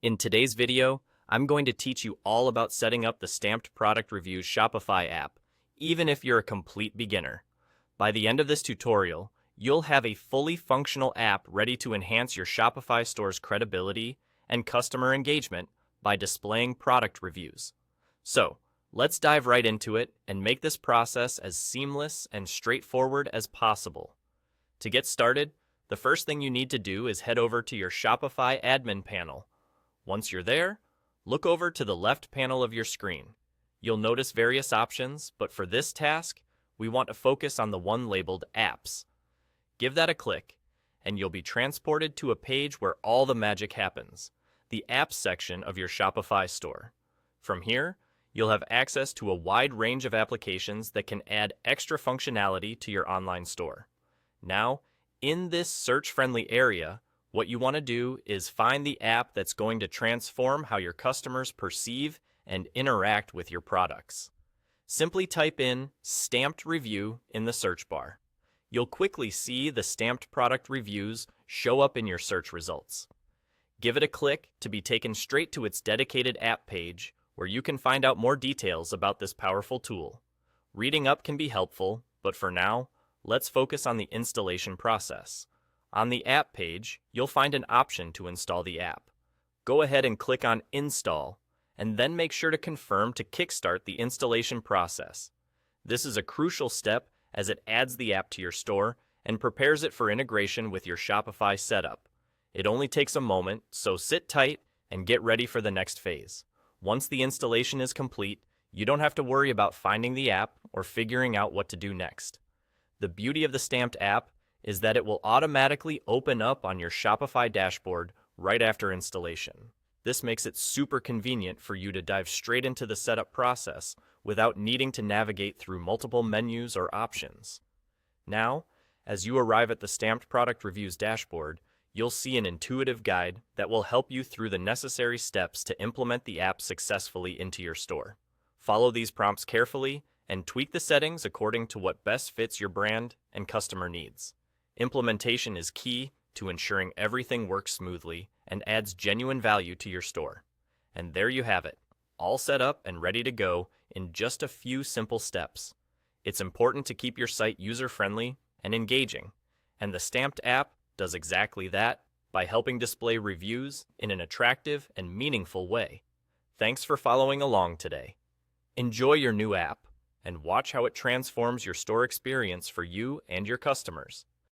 In today's video, I'm going to teach you all about setting up the Stamped Product Reviews Shopify app, even if you're a complete beginner. By the end of this tutorial, you'll have a fully functional app ready to enhance your Shopify store's credibility and customer engagement by displaying product reviews. So, let's dive right into it and make this process as seamless and straightforward as possible. To get started, the first thing you need to do is head over to your Shopify admin panel. Once you're there, look over to the left panel of your screen. You'll notice various options, but for this task, we want to focus on the one labeled Apps. Give that a click, and you'll be transported to a page where all the magic happens, the Apps section of your Shopify store. From here, you'll have access to a wide range of applications that can add extra functionality to your online store. Now, in this search-friendly area, what you want to do is find the app that's going to transform how your customers perceive and interact with your products. Simply type in Stamped Review in the search bar. You'll quickly see the Stamped Product Reviews show up in your search results. Give it a click to be taken straight to its dedicated app page, where you can find out more details about this powerful tool. Reading up can be helpful, but for now, let's focus on the installation process. On the app page, you'll find an option to install the app. Go ahead and click on Install, and then make sure to confirm to kickstart the installation process. This is a crucial step as it adds the app to your store and prepares it for integration with your Shopify setup. It only takes a moment, so sit tight and get ready for the next phase. Once the installation is complete, you don't have to worry about finding the app or figuring out what to do next. The beauty of the Stamped app is that it will automatically open up on your Shopify dashboard right after installation. This makes it super convenient for you to dive straight into the setup process without needing to navigate through multiple menus or options. Now, as you arrive at the Stamped Product Reviews dashboard, you'll see an intuitive guide that will help you through the necessary steps to implement the app successfully into your store. Follow these prompts carefully and tweak the settings according to what best fits your brand and customer needs. Implementation is key to ensuring everything works smoothly and adds genuine value to your store. And there you have it, all set up and ready to go in just a few simple steps. It's important to keep your site user-friendly and engaging, and the Stamped app does exactly that by helping display reviews in an attractive and meaningful way. Thanks for following along today. Enjoy your new app and watch how it transforms your store experience for you and your customers.